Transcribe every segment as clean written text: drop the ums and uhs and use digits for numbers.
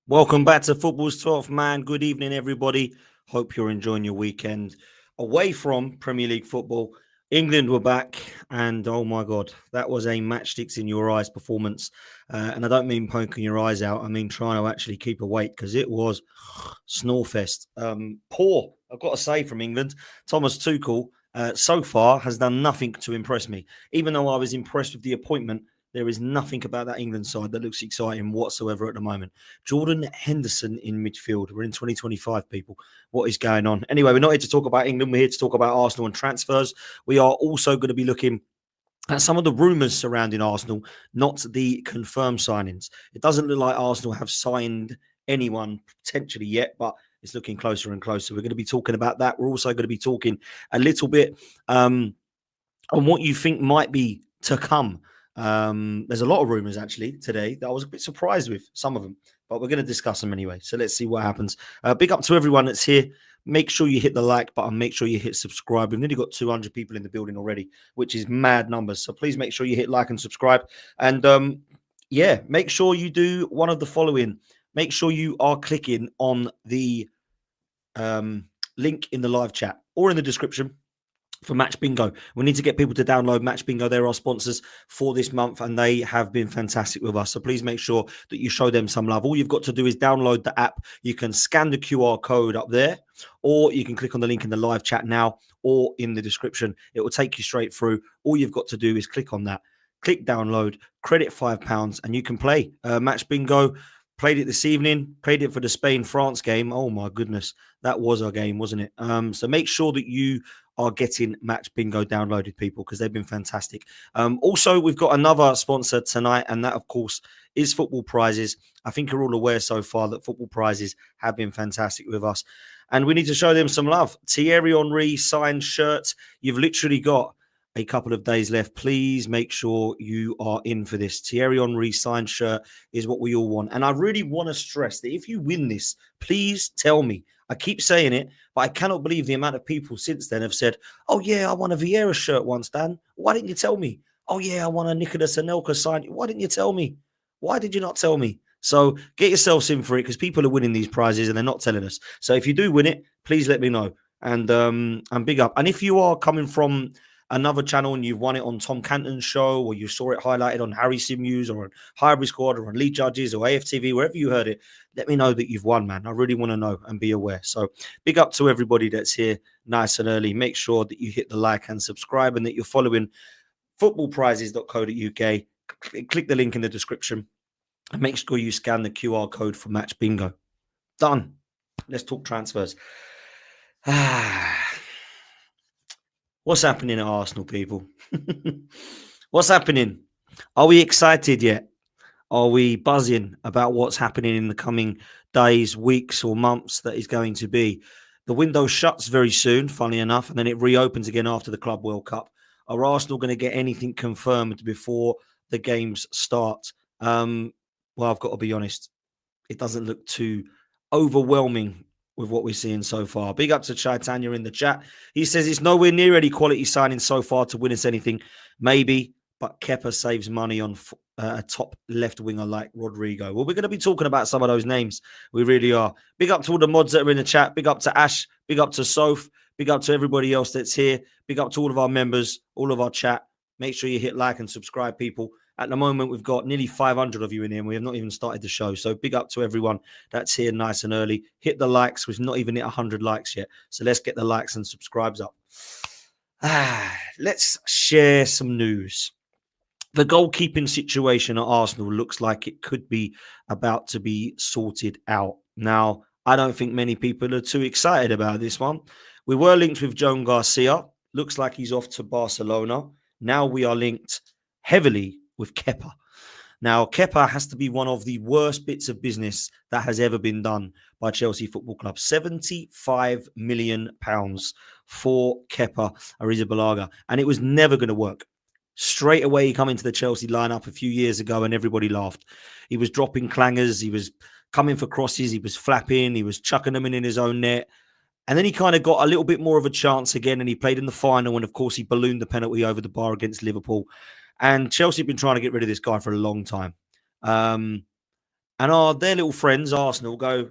Welcome back to Football's 12th Man. Good evening, everybody. Hope you're enjoying your weekend away from Premier League football. England were back, and oh my God, that was a matchsticks in your eyes performance. And I don't mean poking your eyes out, I mean trying to actually keep awake because it was snorefest. Poor, I've got to say, from England. Thomas Tuchel so far has done nothing to impress me. Even though I was impressed with the appointment, there is nothing about that England side that looks exciting whatsoever at the moment. Jordan Henderson in midfield. We're in 2025, people. What is going on? Anyway, we're not here to talk about England. We're here to talk about Arsenal and transfers. We are also going to be looking at some of the rumours surrounding Arsenal, not the confirmed signings. It doesn't look like Arsenal have signed anyone potentially yet, but it's looking closer and closer. We're going to be talking about that. We're also going to be talking a little bit on what you think might be to come. There's a lot of rumours actually today that I was a bit surprised with, some of them, but we're going to discuss them anyway. So let's see what happens. Big up to everyone that's here. Make sure you hit the like button. Make sure you hit subscribe. We've nearly got 200 people in the building already, which is mad numbers. So please make sure you hit like and subscribe. And make sure you do one of the following. Make sure you are clicking on the link in the live chat or in the description for Match Bingo. We need to get people to download Match Bingo. They're our sponsors for this month, and they have been fantastic with us. So please make sure that you show them some love. All you've got to do is download the app. You can scan the QR code up there, or you can click on the link in the live chat now or in the description. It will take you straight through. All you've got to do is click on that, click download, credit £5, and you can play Match Bingo. Played it this evening, played it for the Spain-France game. Oh, my goodness. That was our game, wasn't it? So make sure that you are getting Match Bingo downloaded, people, because they've been fantastic. Also, we've got another sponsor tonight, and that, of course, is Football Prizes. I think you're all aware so far that Football Prizes have been fantastic with us, and we need to show them some love. Thierry Henry signed shirt. You've literally got a couple of days left. Please make sure you are in for this. Thierry Henry signed shirt is what we all want. And I really want to stress that if you win this, please tell me. I keep saying it, but I cannot believe the amount of people since then have said, oh, yeah, I won a Vieira shirt once, Dan. Why didn't you tell me? Oh, yeah, I won a Nicolas Anelka sign. Why didn't you tell me? Why did you not tell me? So get yourselves in for it because people are winning these prizes and they're not telling us. So if you do win it, please let me know. And big up. And if you are coming from another channel and you've won it on Tom Canton's show, or you saw it highlighted on Harry Simews or on Hybrid Squad or on Lead Judges or AFTV, wherever you heard it, let me know that you've won, man. I really want to know and be aware. So big up to everybody that's here nice and early. Make sure that you hit the like and subscribe and that you're following footballprizes.co.uk. Click the link in the description and make sure you scan the QR code for Match Bingo. Done. Let's talk transfers. What's happening at Arsenal, people? What's happening? Are we excited yet? Are we buzzing about what's happening in the coming days, weeks, or months that is going to be? The window shuts very soon, funny enough, and then it reopens again after the Club World Cup. Are Arsenal going to get anything confirmed before the games start? Well, I've got to be honest. It doesn't look too overwhelming with what we're seeing so far. Big up to Chaitanya in the chat. He says it's nowhere near any quality signing so far to win us anything. Maybe, but Kepa saves money on a top left winger like Rodrigo. Well, we're going to be talking about some of those names. We really are. Big up to all the mods that are in the chat. Big up to Ash. Big up to Soph. Big up to everybody else that's here. Big up to all of our members, all of our chat. Make sure you hit like and subscribe, people. At the moment, we've got nearly 500 of you in here, and we have not even started the show. So big up to everyone that's here nice and early. Hit the likes. We've not even hit 100 likes yet. So let's get the likes and subscribes up. Let's share some news. The goalkeeping situation at Arsenal looks like it could be about to be sorted out. Now, I don't think many people are too excited about this one. We were linked with Joan Garcia. Looks like he's off to Barcelona. Now we are linked heavily with Kepa. Now, Kepa has to be one of the worst bits of business that has ever been done by Chelsea Football Club. £75 million for Kepa Arrizabalaga. And it was never going to work. Straight away, he came into the Chelsea lineup a few years ago and everybody laughed. He was dropping clangers. He was coming for crosses. He was flapping. He was chucking them in his own net. And then he kind of got a little bit more of a chance again, and he played in the final, and of course he ballooned the penalty over the bar against Liverpool. And Chelsea have been trying to get rid of this guy for a long time. And their little friends, Arsenal, go,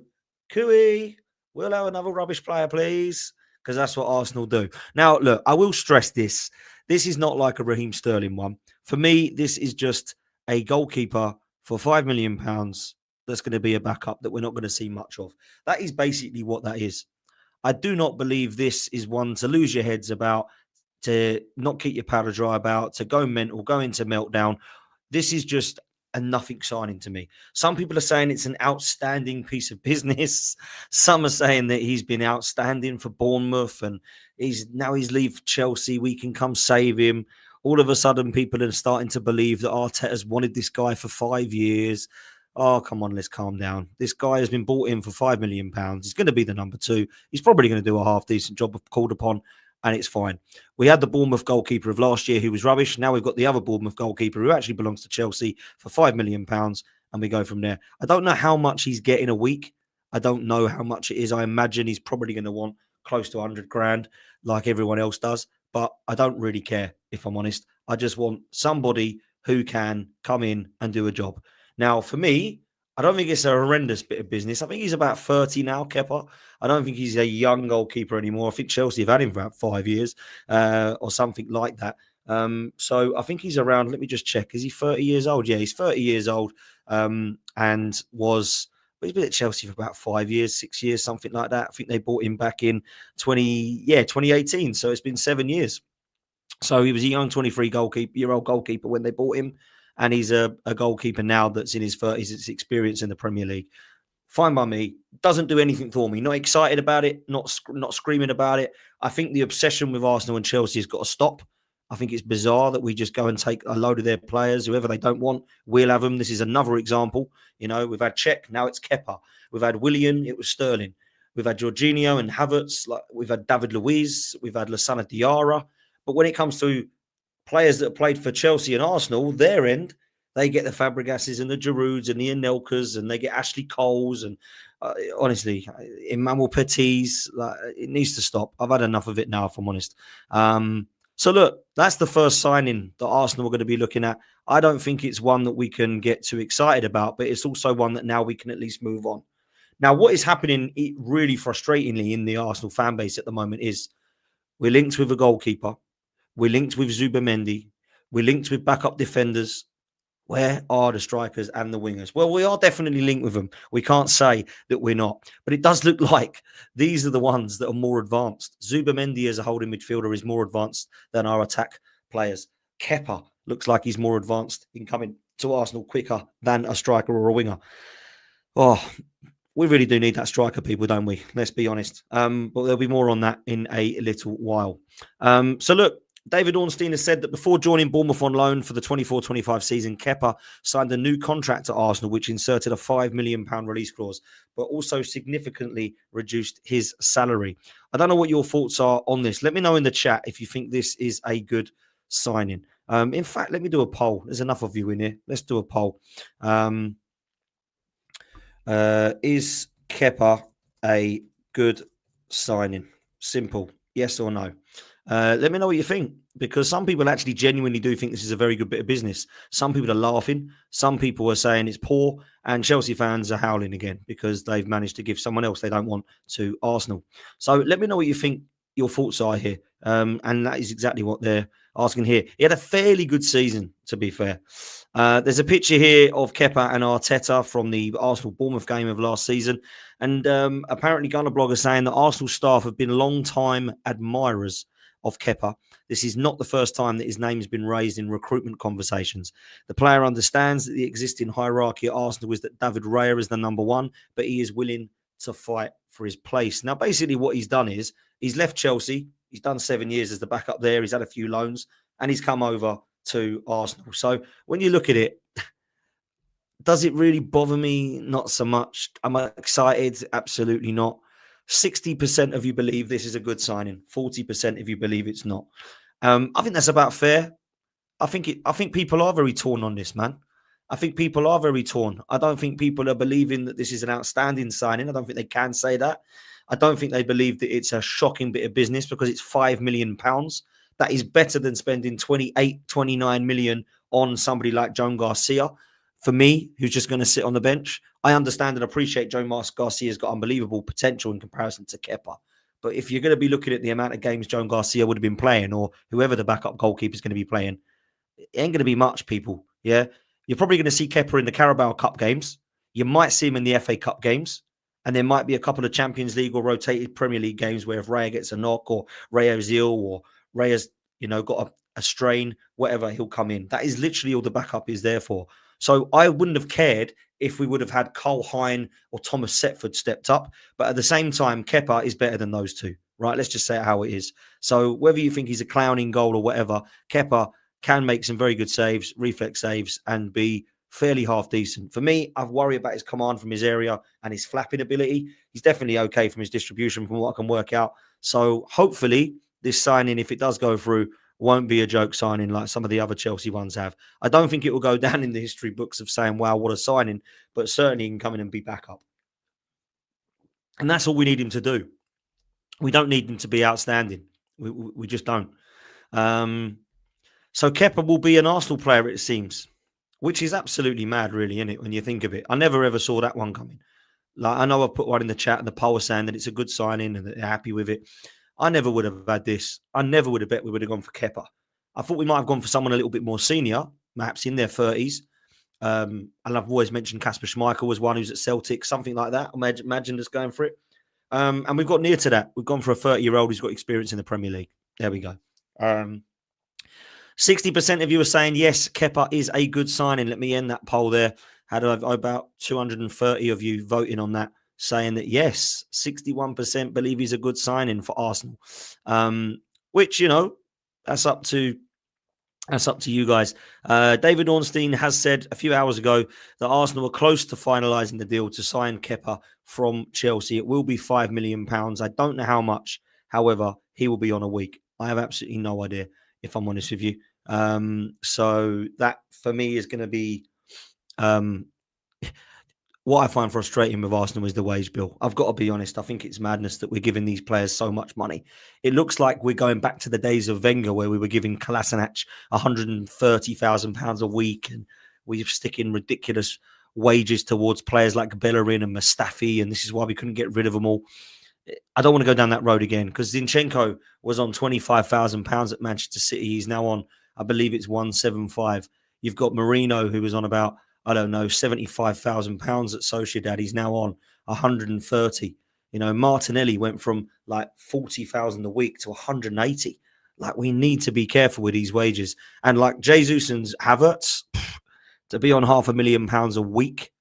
Cooey, we'll have another rubbish player, please. Because that's what Arsenal do. Now, look, I will stress this. This is not like a Raheem Sterling one. For me, this is just a goalkeeper for £5 million that's going to be a backup that we're not going to see much of. That is basically what that is. I do not believe this is one to lose your heads about, to not keep your powder dry about, to go mental, go into meltdown. This is just a nothing signing to me. Some people are saying it's an outstanding piece of business. Some are saying that he's been outstanding for Bournemouth and he's leave Chelsea. We can come save him. All of a sudden, people are starting to believe that Arteta's wanted this guy for 5 years. Oh, come on, let's calm down. This guy has been bought in for £5 million. He's going to be the number 2. He's probably going to do a half-decent job of called upon, and it's fine. We had the Bournemouth goalkeeper of last year who was rubbish. Now we've got the other Bournemouth goalkeeper who actually belongs to Chelsea for £5 million, and we go from there. I don't know how much he's getting a week. I don't know how much it is. I imagine he's probably going to want close to 100 grand like everyone else does, but I don't really care, if I'm honest. I just want somebody who can come in and do a job. Now, for me, I don't think it's a horrendous bit of business. I think he's about 30 now, Kepa. I don't think he's a young goalkeeper anymore. I think Chelsea have had him for about 5 years or something like that. So I think he's around, let me just check. Is he 30 years old? Yeah, he's 30 years old and he's been at Chelsea for about 5 years, 6 years, something like that. I think they bought him back in 2018. So it's been 7 years. So he was a young 23-year-old goalkeeper when they bought him. And he's a goalkeeper now that's in his 30s. It's experience in the Premier League. Fine by me. Doesn't do anything for me. Not excited about it. Not screaming about it. I think the obsession with Arsenal and Chelsea has got to stop. I think it's bizarre that we just go and take a load of their players, whoever they don't want. We'll have them. This is another example. You know, we've had Cech. Now it's Kepa. We've had Willian. It was Sterling. We've had Jorginho and Havertz. We've had David Luiz. We've had Lassana Diarra. But when it comes to players that have played for Chelsea and Arsenal, their end, they get the Fabregases and the Girouds and the Anelkas and they get Ashley Coles and honestly, Emmanuel Petit's. It needs to stop. I've had enough of it now, if I'm honest. So look, that's the first signing that Arsenal are going to be looking at. I don't think it's one that we can get too excited about, but it's also one that now we can at least move on. Now, what is happening really frustratingly in the Arsenal fan base at the moment is we're linked with a goalkeeper. We're linked with Zubimendi. We're linked with backup defenders. Where are the strikers and the wingers? Well, we are definitely linked with them. We can't say that we're not. But it does look like these are the ones that are more advanced. Zubimendi as a holding midfielder is more advanced than our attack players. Kepa looks like he's more advanced in coming to Arsenal quicker than a striker or a winger. Oh, we really do need that striker, people, don't we? Let's be honest. But there'll be more on that in a little while. So look, David Ornstein has said that before joining Bournemouth on loan for the 24-25 season, Kepa signed a new contract at Arsenal, which inserted a £5 million release clause, but also significantly reduced his salary. I don't know what your thoughts are on this. Let me know in the chat if you think this is a good signing. In fact, let me do a poll. There's enough of you in here. Let's do a poll. Is Kepa a good signing? Simple. Yes or no? Let me know what you think, because some people actually genuinely do think this is a very good bit of business. Some people are laughing. Some people are saying it's poor, and Chelsea fans are howling again because they've managed to give someone else they don't want to Arsenal. So let me know what you think your thoughts are here. And that is exactly what they're asking here. He had a fairly good season, to be fair. There's a picture here of Kepa and Arteta from the Arsenal-Bournemouth game of last season. And apparently Gunner Blog is saying that Arsenal staff have been long-time admirers of Kepa. This is not the first time that his name has been raised in recruitment conversations. The player understands that the existing hierarchy at Arsenal is that David Raya is the number one, but he is willing to fight for his place. Now, basically what he's done is he's left Chelsea. He's done 7 years as the backup there. He's had a few loans and he's come over to Arsenal. So when you look at it, does it really bother me? Not so much. Am I excited? Absolutely not. 60% of you believe this is a good signing. 40% of you believe it's not. I think that's about fair. I think people are very torn on this, man. I think people are very torn. I don't think people are believing that this is an outstanding signing. I don't think they can say that. I don't think they believe that it's a shocking bit of business because it's £5 million. That is better than spending 28, 29 million on somebody like Joan Garcia. For me, who's just going to sit on the bench, I understand and appreciate Joe Garcia's got unbelievable potential in comparison to Kepa. But if you're going to be looking at the amount of games Joe Garcia would have been playing, or whoever the backup goalkeeper is going to be playing, it ain't going to be much, people. Yeah. You're probably going to see Kepa in the Carabao Cup games. You might see him in the FA Cup games. And there might be a couple of Champions League or rotated Premier League games where if Raya gets a knock or Raya's ill or Raya's, got a strain, whatever, he'll come in. That is literally all the backup is there for. So I wouldn't have cared if we would have had Cole Hine or Thomas Setford stepped up. But at the same time, Kepa is better than those two, right? Let's just say it how it is. So whether you think he's a clowning goal or whatever, Kepa can make some very good saves, reflex saves, and be fairly half decent. For me, I worry about his command from his area and his flapping ability. He's definitely okay from his distribution from what I can work out. So hopefully this signing, if it does go through, won't be a joke signing like some of the other Chelsea ones have. I don't think it will go down in the history books of saying, wow, what a signing, but certainly he can come in and be backup. And that's all we need him to do. We don't need him to be outstanding. We just don't. So Kepa will be an Arsenal player, it seems, which is absolutely mad, really, isn't it, when you think of it? I never ever saw that one coming. Like, I know I've put one in the chat and the poll saying that it's a good signing and that they're happy with it. I never would have had this. I never would have bet we would have gone for Kepa. I thought we might have gone for someone a little bit more senior, perhaps in their 30s. And I've always mentioned Kasper Schmeichel was one who's at Celtic, something like that. Imagine us going for it. And we've got near to that. We've gone for a 30-year-old who's got experience in the Premier League. There we go. 60% of you are saying, yes, Kepa is a good signing. Let me end that poll there. Had about 230 of you voting on that, saying that, yes, 61% believe he's a good signing for Arsenal. Which, that's up to you guys. David Ornstein has said a few hours ago that Arsenal were close to finalising the deal to sign Kepa from Chelsea. It will be £5 million. I don't know how much. However, he will be on a week. I have absolutely no idea, if I'm honest with you. So that, for me, is going to be... what I find frustrating with Arsenal is the wage bill. I've got to be honest. I think it's madness that we're giving these players so much money. It looks like we're going back to the days of Wenger where we were giving Kolasinac £130,000 a week and we're sticking ridiculous wages towards players like Bellerin and Mustafi, and this is why we couldn't get rid of them all. I don't want to go down that road again because Zinchenko was on £25,000 at Manchester City. He's now on, I believe it's 175. You've got Marino, who was on about, I don't know, £75,000 at Sociedad. He's now on 130. Martinelli went from like 40,000 a week to 180. Like, we need to be careful with these wages. And like Jesus and Havertz, to be on £500,000 a week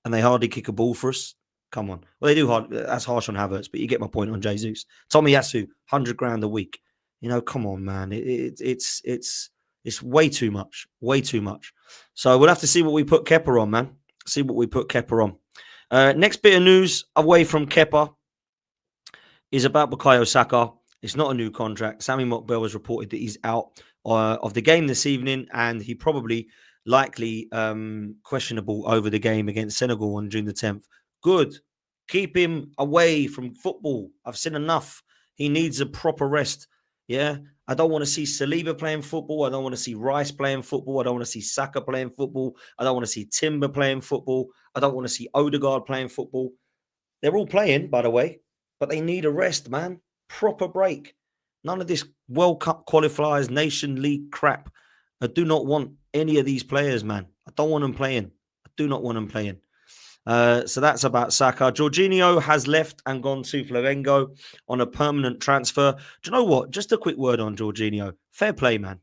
and they hardly kick a ball for us. Come on. Well, they do hard. That's harsh on Havertz, but you get my point on Jesus. Tommy Yasu, 100 grand a week. Come on, man. It's way too much. Way too much. So we'll have to see what we put Kepa on, man. See what we put Kepa on. Next bit of news away from Kepa is about Bukayo Saka. It's not a new contract. Sammy Mokbel has reported that he's out of the game this evening, and he likely questionable over the game against Senegal on June the 10th. Good. Keep him away from football. I've seen enough. He needs a proper rest. Yeah. I don't want to see Saliba playing football. I don't want to see Rice playing football. I don't want to see Saka playing football. I don't want to see Timber playing football. I don't want to see Odegaard playing football. They're all playing, by the way, but they need a rest, man. Proper break. None of this World Cup qualifiers, Nation League crap. I do not want any of these players, man. I don't want them playing. I do not want them playing. So that's about Saka. Jorginho has left and gone to Flamengo on a permanent transfer. Do you know what? Just a quick word on Jorginho. Fair play, man.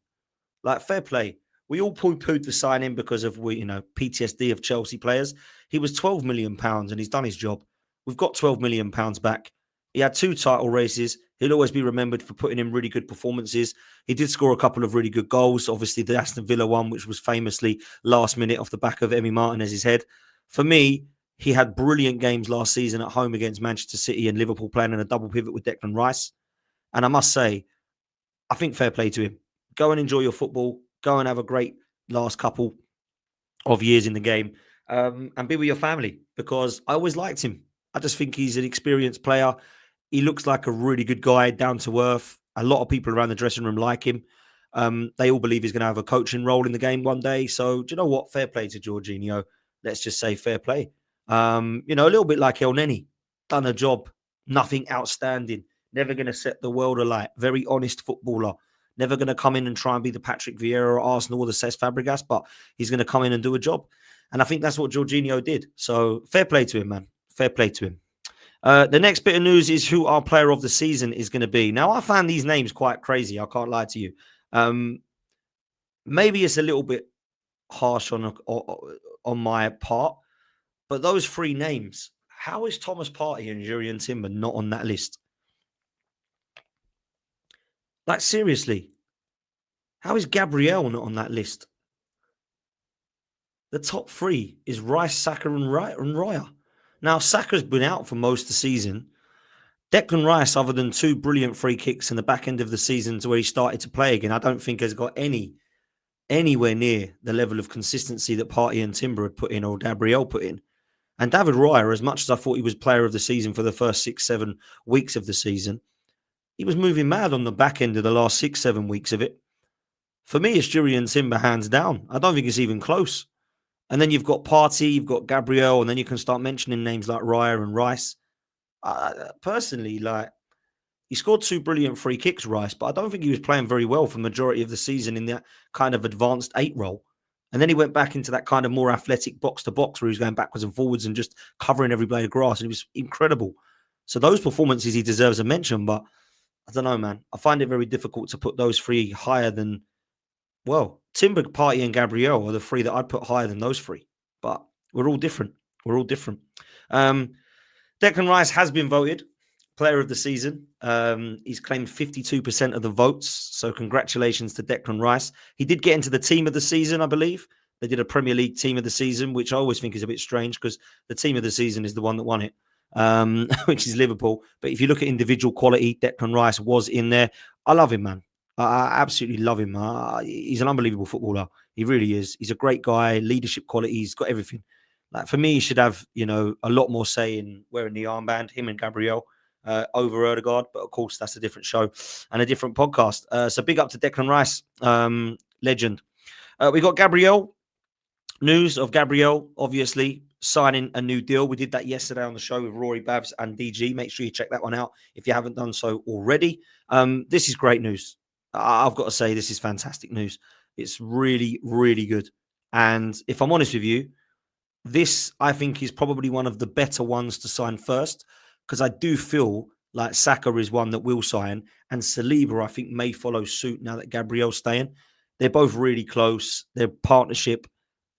Like, fair play. We all poo-pooed the signing because of PTSD of Chelsea players. He was £12 million and he's done his job. We've got £12 million back. He had 2 title races. He'll always be remembered for putting in really good performances. He did score a couple of really good goals. Obviously, the Aston Villa one, which was famously last minute off the back of Emi Martinez's head. For me, he had brilliant games last season at home against Manchester City and Liverpool, playing in a double pivot with Declan Rice. And I must say, I think fair play to him. Go and enjoy your football. Go and have a great last couple of years in the game and be with your family, because I always liked him. I just think he's an experienced player. He looks like a really good guy, down to earth. A lot of people around the dressing room like him. They all believe he's going to have a coaching role in the game one day. So, do you know what? Fair play to Jorginho. Let's just say fair play. A little bit like El Neni, done a job, nothing outstanding, never going to set the world alight, very honest footballer, never going to come in and try and be the Patrick Vieira at Arsenal or the Cesc Fabregas, but he's going to come in and do a job. And I think that's what Jorginho did. So fair play to him, man. Fair play to him. The next bit of news is who our player of the season is going to be. Now, I found these names quite crazy. I can't lie to you. Maybe it's a little bit harsh on my part, but those three names, how is Thomas Partey and Jurrien Timber not on that list? Like, seriously, how is Gabriel not on that list? The top three is Rice, Saka, and Raya. Now, Saka's been out for most of the season. Declan Rice, other than two brilliant free kicks in the back end of the season to where he started to play again, I don't think has got anywhere near the level of consistency that Partey and Timber had put in or Gabriel put in. And David Raya, as much as I thought he was player of the season for the first 6-7 weeks of the season, he was moving mad on the back end of the last 6-7 weeks of it. For me, it's Jurrien Timber hands down. I don't think it's even close. And then you've got Partey, you've got Gabriel, and then you can start mentioning names like Raya and Rice. Personally, he scored two brilliant free kicks, Rice, but I don't think he was playing very well for the majority of the season in that kind of advanced 8 role. And then he went back into that kind of more athletic box-to-box where he was going backwards and forwards and just covering every blade of grass, and it was incredible. So those performances, he deserves a mention, but I don't know, man. I find it very difficult to put those three higher than, well, Timber, Partey, and Gabriel are the three that I'd put higher than those three. But we're all different. We're all different. Declan Rice has been voted player of the season. He's claimed 52% of the votes. So congratulations to Declan Rice. He did get into the team of the season, I believe. They did a Premier League team of the season, which I always think is a bit strange because the team of the season is the one that won it, which is Liverpool. But if you look at individual quality, Declan Rice was in there. I love him, man. I absolutely love him. He's an unbelievable footballer. He really is. He's a great guy, leadership quality. He's got everything. Like, for me, he should have, a lot more say in wearing the armband, him and Gabriel, over Odegaard. But of course, that's a different show and a different podcast. So big up to Declan Rice, legend. We got Gabriel. News of Gabriel, obviously, signing a new deal. We did that yesterday on the show with Rory Babs and DG. Make sure you check that one out if you haven't done so already. This is great news. I've got to say, this is fantastic news. It's really, really good. And if I'm honest with you, this, I think, is probably one of the better ones to sign first, because I do feel like Saka is one that will sign, and Saliba, I think, may follow suit now that Gabriel's staying. They're both really close. Their partnership,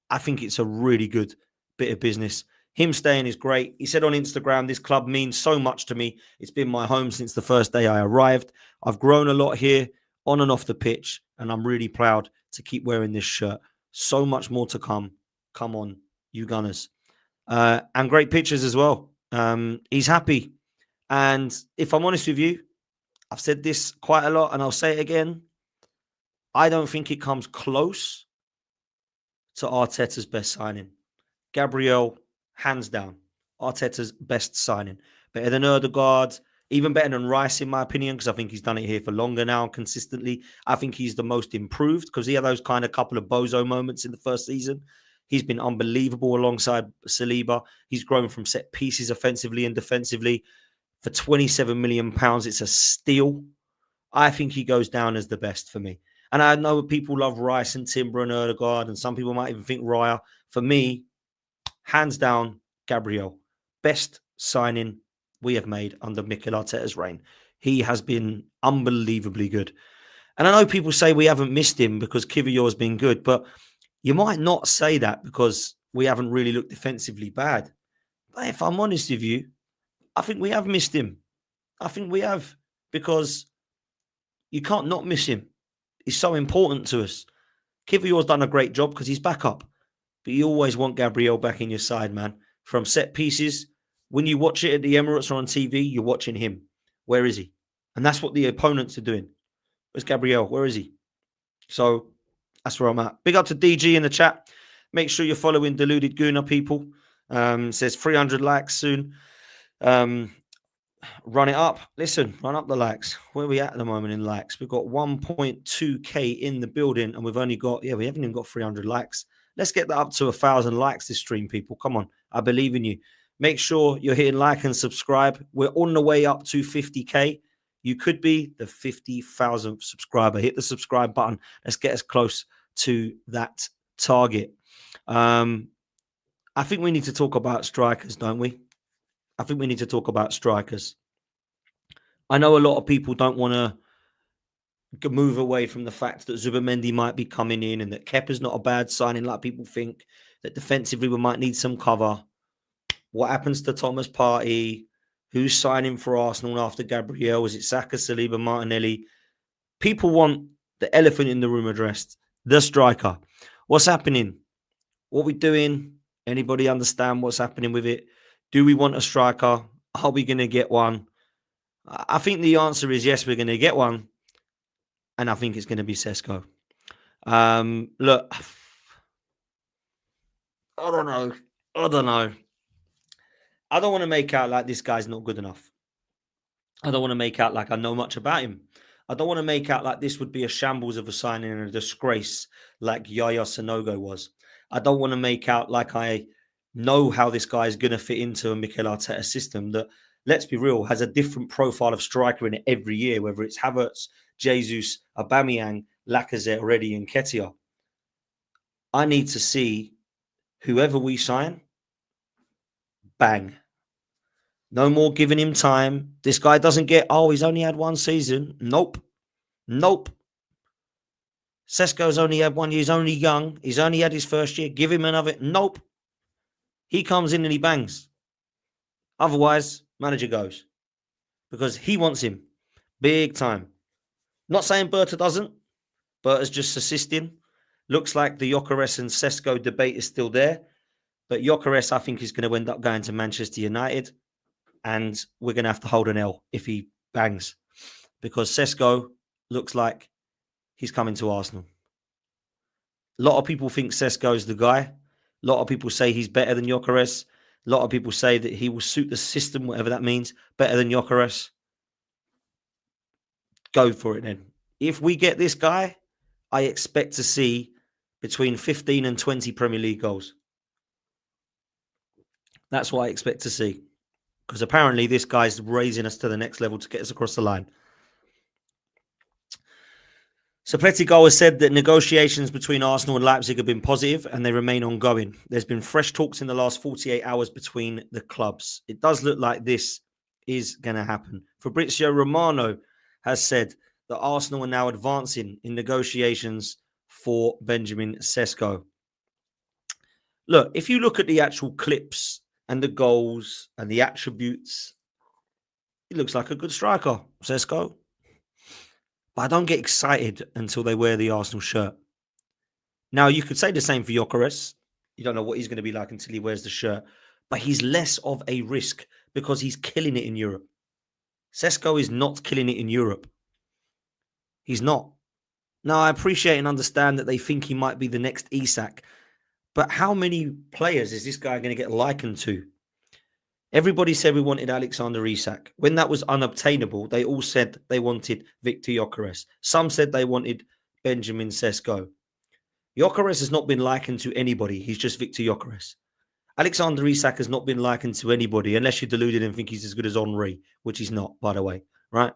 I think it's a really good bit of business. Him staying is great. He said on Instagram, this club means so much to me. It's been my home since the first day I arrived. I've grown a lot here, on and off the pitch, and I'm really proud to keep wearing this shirt. So much more to come. Come on, you Gunners. And great pictures as well. He's happy. And if I'm honest with you, I've said this quite a lot and I'll say it again. I don't think it comes close to Arteta's best signing. Gabriel, hands down, Arteta's best signing. Better than Odegaard, even better than Rice, in my opinion, because I think he's done it here for longer now and consistently. I think he's the most improved because he had those kind of couple of bozo moments in the first season. He's been unbelievable alongside Saliba. He's grown from set pieces offensively and defensively. For £27 million, it's a steal. I think he goes down as the best for me. And I know people love Rice and Timber and Odegaard, and some people might even think Raya. For me, hands down, Gabriel. Best signing we have made under Mikel Arteta's reign. He has been unbelievably good. And I know people say we haven't missed him because Kivior's been good, but you might not say that because we haven't really looked defensively bad. But if I'm honest with you, I think we have missed him. I think we have, because you can't not miss him. He's so important to us. Kivior's done a great job because he's back up. But you always want Gabriel back in your side, man. From set pieces, when you watch it at the Emirates or on TV, you're watching him. Where is he? And that's what the opponents are doing. Where's Gabriel? Where is he? So that's where I'm at. Big up to DG in the chat. Make sure you're following Deluded Gooner, people. Says 300 likes soon. Run it up. Listen, run up the likes. Where are we at the moment in likes? We've got 1.2k in the building, and we haven't even got 300 likes. Let's get that up to 1,000 likes this stream, people. Come on. I believe in you. Make sure you're hitting like and subscribe. We're on the way up to 50K. You could be the 50,000th subscriber. Hit the subscribe button. Let's get as close to that target. I think we need to talk about strikers, don't we? I think we need to talk about strikers. I know a lot of people don't want to move away from the fact that Zubimendi might be coming in and that Kepa's not a bad signing like people think, that defensively we might need some cover. What happens to Thomas Partey? Who's signing for Arsenal after Gabriel? Is it Saka, Saliba, Martinelli? People want the elephant in the room addressed. The striker. What's happening? What we doing? Anybody understand what's happening with it? Do we want a striker? Are we going to get one? I think the answer is yes, we're going to get one. And I think it's going to be Sesko. Look, I don't know. I don't want to make out like this guy's not good enough. I don't want to make out like I know much about him. I don't want to make out like this would be a shambles of a signing and a disgrace like Yaya Sanogo was. I don't want to make out like I know how this guy is going to fit into a Mikel Arteta system that, let's be real, has a different profile of striker in it every year, whether it's Havertz, Jesus, Aubameyang, Lacazette, Reddy, and Nketiah. I need to see whoever we sign, bang. No more giving him time. This guy doesn't get, he's only had one season. Nope. Sesko's only had 1 year. He's only young. He's only had his first year. Give him another. Nope. He comes in and he bangs. Otherwise, manager goes. Because he wants him. Big time. Not saying Berta doesn't. Berta's just assisting. Looks like the Gyökeres and Sesko debate is still there. But Gyökeres, I think, is going to end up going to Manchester United. And we're going to have to hold an L if he bangs. Because Sesko looks like he's coming to Arsenal. A lot of people think Sesko's the guy. A lot of people say he's better than Gyökeres. A lot of people say that he will suit the system, whatever that means, better than Gyökeres. Go for it then. If we get this guy, I expect to see between 15 and 20 Premier League goals. That's what I expect to see. Because apparently this guy's raising us to the next level to get us across the line. So Petigo has said that negotiations between Arsenal and Leipzig have been positive and they remain ongoing. There's been fresh talks in the last 48 hours between the clubs. It does look like this is going to happen. Fabrizio Romano has said that Arsenal are now advancing in negotiations for Benjamin Sesko. Look, if you look at the actual clips and the goals and the attributes, he looks like a good striker, Sesko. But I don't get excited until they wear the Arsenal shirt. Now, you could say the same for Gyökeres. You don't know what he's going to be like until he wears the shirt. But he's less of a risk because he's killing it in Europe. Sesko is not killing it in Europe. He's not. Now, I appreciate and understand that they think he might be the next Isak. But how many players is this guy going to get likened to? Everybody said we wanted Alexander Isak. When that was unobtainable, they all said they wanted Victor Gyökeres. Some said they wanted Benjamin Sesko. Gyökeres has not been likened to anybody. He's just Victor Gyökeres. Alexander Isak has not been likened to anybody, unless you're deluded and think he's as good as Henry, which he's not, by the way, right?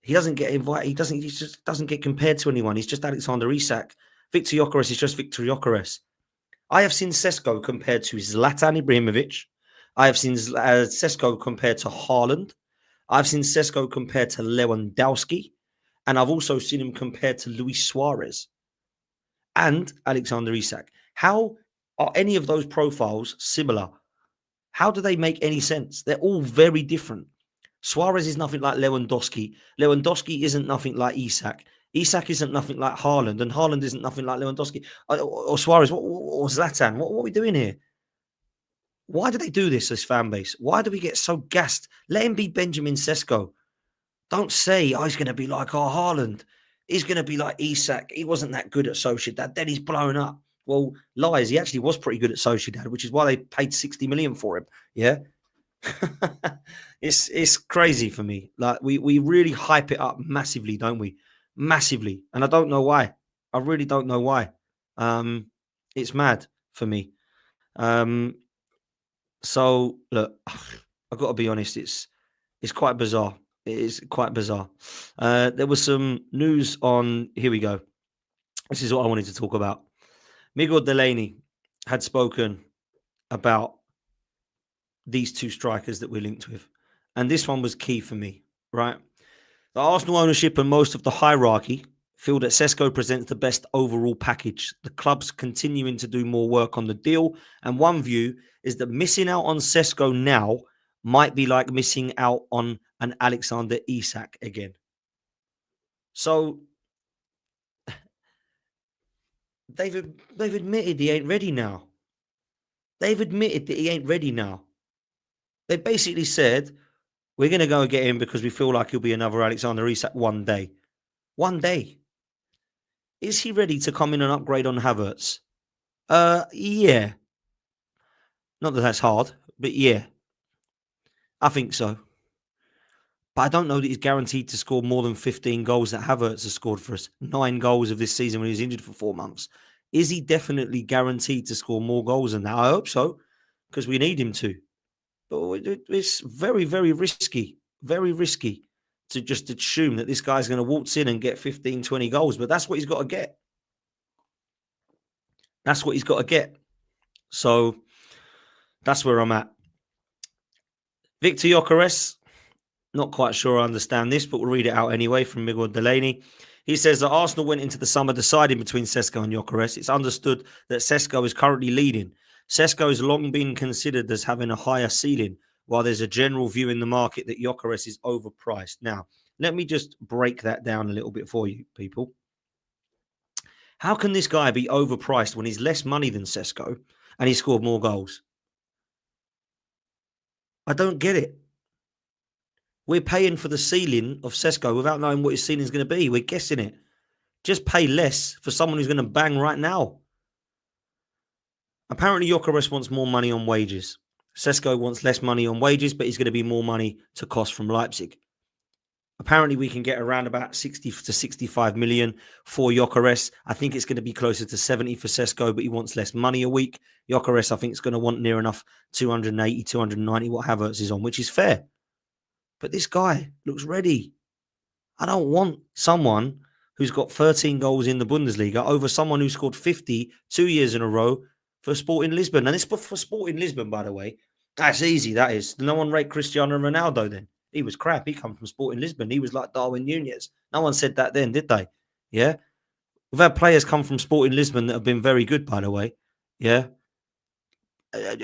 He doesn't get invited. He just doesn't get compared to anyone. He's just Alexander Isak. Victor Gyökeres is just Victor Gyökeres. I have seen Sesko compared to Zlatan Ibrahimovic. I have seen Sesko compared to Haaland. I've seen Sesko compared to Lewandowski. And I've also seen him compared to Luis Suarez and Alexander Isak. How are any of those profiles similar? How do they make any sense? They're all very different. Suarez is nothing like Lewandowski. Lewandowski isn't nothing like Isak. Isak isn't nothing like Haaland. And Haaland isn't nothing like Lewandowski. Or Suarez, or Zlatan. What are we doing here? Why do they do this fan base? Why do we get so gassed? Let him be Benjamin Sesko. Don't say, he's going to be like Haaland. He's going to be like Isak. He wasn't that good at Sociedad. Then he's blown up. Well, lies. He actually was pretty good at Sociedad, which is why they paid 60 million for him. Yeah. It's crazy for me. Like we really hype it up massively, don't we? Massively. And I don't know why. I really don't know why. It's mad for me. So look, I've got to be honest. It's quite bizarre. It is quite bizarre. There was some news on. Here we go. This is what I wanted to talk about. Miguel Delaney had spoken about these two strikers that we're linked with, and this one was key for me. Right, the Arsenal ownership and most of the hierarchy feel that Sesko presents the best overall package. The club's continuing to do more work on the deal, and one view is that missing out on Sesko now might be like missing out on an Alexander Isak again. So they've admitted he ain't ready now. They've admitted that he ain't ready now. They basically said, we're going to go and get him because we feel like he'll be another Alexander Isak one day. One day. Is he ready to come in and upgrade on Havertz? Yeah. Not that that's hard, but yeah. I think so. But I don't know that he's guaranteed to score more than 15 goals that Havertz has scored for us. 9 goals of this season when he was injured for 4 months. Is he definitely guaranteed to score more goals than that? I hope so, because we need him to. But it's very, very risky. Very risky to just assume that this guy's going to waltz in and get 15, 20 goals. But that's what he's got to get. That's what he's got to get. So that's where I'm at. Victor Gyökeres, not quite sure I understand this, but we'll read it out anyway from Miguel Delaney. He says that Arsenal went into the summer deciding between Sesko and Gyökeres. It's understood that Sesko is currently leading. Sesko has long been considered as having a higher ceiling, while there's a general view in the market that Gyökeres is overpriced. Now, let me just break that down a little bit for you, people. How can this guy be overpriced when he's less money than Sesko and he scored more goals? I don't get it. We're paying for the ceiling of Sesko without knowing what his ceiling is going to be. We're guessing it. Just pay less for someone who's going to bang right now. Apparently, Gyökeres wants more money on wages. Sesko wants less money on wages, but he's going to be more money to cost from Leipzig. Apparently, we can get around about 60 to 65 million for Gyökeres. I think it's going to be closer to 70 for Sesko, but he wants less money a week. Gyökeres, I think, is going to want near enough 280, 290, what Havertz is on, which is fair. But this guy looks ready. I don't want someone who's got 13 goals in the Bundesliga over someone who scored 50 2 years in a row for Sporting Lisbon. And it's for Sporting Lisbon, by the way. That's easy, that is. No one rate Cristiano Ronaldo then. He was crap. He come from Sporting Lisbon. He was like Darwin Núñez. No one said that then, did they? Yeah. We've had players come from Sporting Lisbon that have been very good, by the way. Yeah.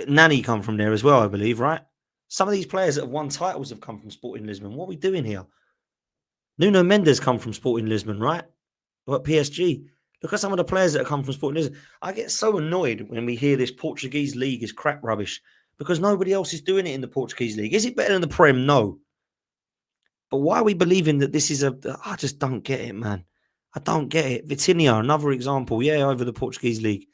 Nani come from there as well, I believe, right? Some of these players that have won titles have come from Sporting Lisbon. What are we doing here? Nuno Mendes come from Sporting Lisbon, right? Or at PSG. Look at some of the players that have come from Sporting Lisbon. I get so annoyed when we hear this Portuguese league is crap rubbish because nobody else is doing it in the Portuguese league. Is it better than the Prem? No. But why are we believing that this is I just don't get it, man. I don't get it. Vitinha, another example. Yeah, over the Portuguese league.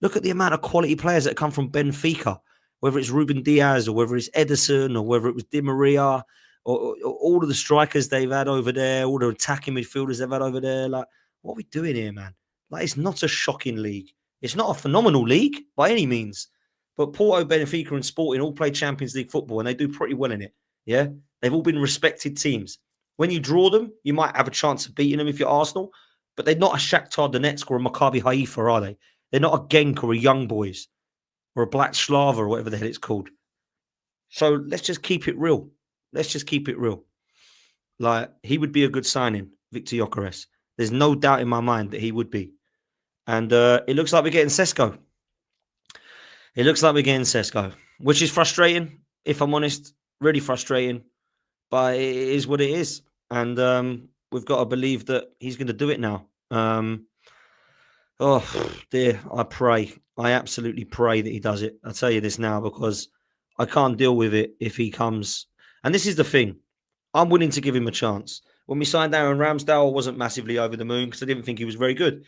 Look at the amount of quality players that come from Benfica, whether it's Ruben Diaz or whether it's Ederson or whether it was Di Maria or all of the strikers they've had over there, all the attacking midfielders they've had over there. Like, what are we doing here, man? Like, it's not a shocking league. It's not a phenomenal league by any means. But Porto, Benfica and Sporting all play Champions League football and they do pretty well in it. Yeah? They've all been respected teams. When you draw them, you might have a chance of beating them if you're Arsenal, but they're not a Shakhtar Donetsk or a Maccabi Haifa, are they? They're not a Genk or a Young Boys or a Black Slava or whatever the hell it's called. So let's just keep it real. Let's just keep it real. Like, he would be a good signing, Victor Gyökeres. There's no doubt in my mind that he would be. And it looks like we're getting Sesko. It looks like we're getting Sesko, which is frustrating, if I'm honest. Really frustrating. But it is what it is. And we've got to believe that he's going to do it now. Oh, dear. I pray. I absolutely pray that he does it. I'll tell you this now because I can't deal with it if he comes. And this is the thing. I'm willing to give him a chance. When we signed Aaron Ramsdale, I wasn't massively over the moon because I didn't think he was very good.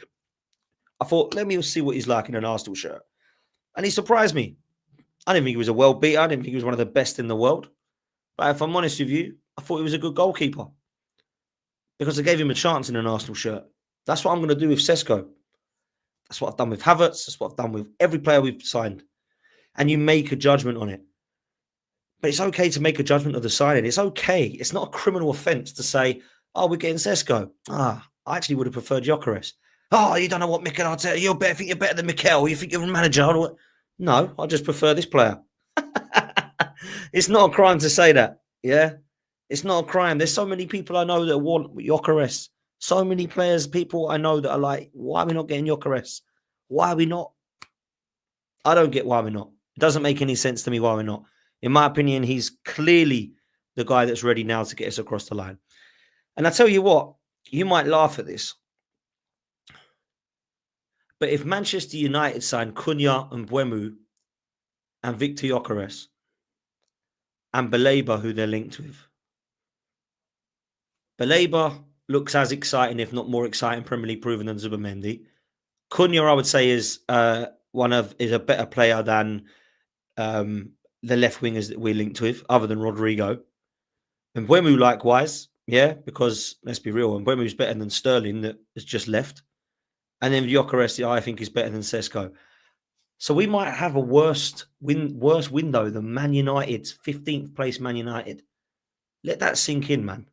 I thought, let me see what he's like in an Arsenal shirt. And he surprised me. I didn't think he was a world beater. I didn't think he was one of the best in the world. But if I'm honest with you, I thought he was a good goalkeeper because I gave him a chance in an Arsenal shirt. That's what I'm going to do with Sesko. That's what I've done with Havertz. That's what I've done with every player we've signed. And you make a judgment on it. But it's okay to make a judgment of the signing. It's okay. It's not a criminal offence to say, oh, we're getting Sesko. I actually would have preferred Gyökeres. Oh, you don't know what Mikel Arteta, think you're better than Mikel. You think you're a manager. No, I just prefer this player. It's not a crime to say that. Yeah. It's not a crime. There's so many people I know that want Gyökeres. So many people I know that are like, why are we not getting Gyökeres? Why are we not? I don't get why we're not. It doesn't make any sense to me why we're not. In my opinion, he's clearly the guy that's ready now to get us across the line. And I tell you what, you might laugh at this, but if Manchester United signed Cunha and Mbeumo and Victor Gyökeres and Baleba, who they're linked with, Baleba looks as exciting, if not more exciting, Premier League proven than Zubimendi. Cunha, I would say, is a better player than the left wingers that we're linked with, other than Rodrigo. And Mbeumo likewise, yeah, because let's be real, Mbeumo's better than Sterling that has just left. And then Gyökeres, I think, is better than Sesko. So we might have a worse window than Man United's 15th place Man United. Let that sink in, man.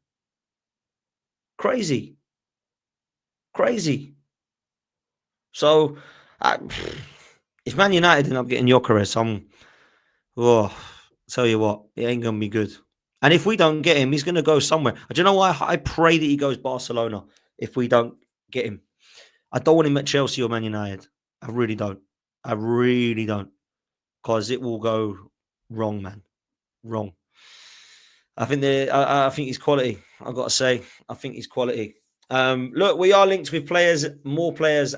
Crazy. So if Man United end up getting Gyökeres, tell you what, it ain't going to be good. And if we don't get him, he's going to go somewhere. Do you know why? I pray that he goes Barcelona if we don't get him. I don't want him at Chelsea or Man United. I really don't. Because it will go wrong, man. Wrong. I think I think he's quality. I've got to say, I think he's quality. Look, we are linked with more players.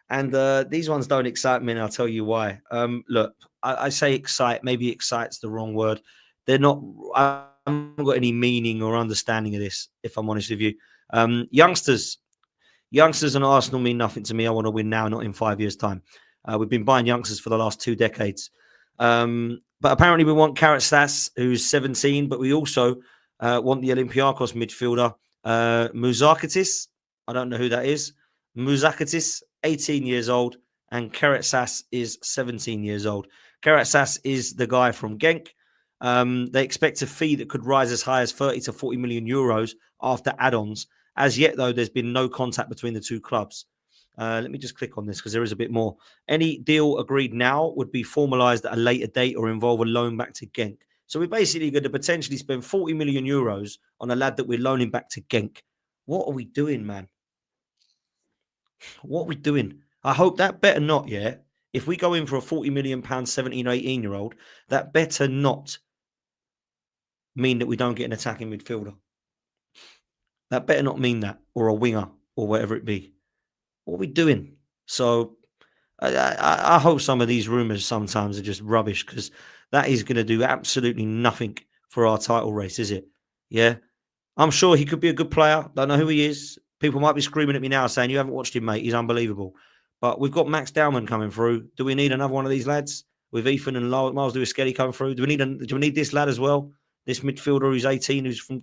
And these ones don't excite me, and I'll tell you why. Look, I say excite. Maybe excite's the wrong word. They're not. I haven't got any meaning or understanding of this, if I'm honest with you. Youngsters and Arsenal mean nothing to me. I want to win now, not in 5 years' time. We've been buying youngsters for the last 2 decades. But apparently we want Carrot Stas, who's 17, but we also want the Olympiacos midfielder, Mouzakitis. I don't know who that is. Mouzakitis, 18 years old, and Carrot Stas is 17 years old. Carrot Stas is the guy from Genk. They expect a fee that could rise as high as 30 to 40 million euros after add-ons. As yet, though, there's been no contact between the two clubs. Let me just click on this because there is a bit more. Any deal agreed now would be formalised at a later date or involve a loan back to Genk. So we're basically going to potentially spend 40 million euros on a lad that we're loaning back to Genk. What are we doing, man? What are we doing? I hope that better not, yeah? If we go in for a 40 million pound 17 or 18-year-old, that better not mean that we don't get an attacking midfielder. That better not mean that, or a winger, or whatever it be. What are we doing? So I hope some of these rumours sometimes are just rubbish, because that is going to do absolutely nothing for our title race, is it? Yeah. I'm sure he could be a good player. Don't know who he is. People might be screaming at me now saying, you haven't watched him, mate. He's unbelievable. But we've got Max Dowman coming through. Do we need another one of these lads? With Ethan and Miles Lewis-Skelly coming through? Do we need this lad as well? This midfielder who's 18, who's from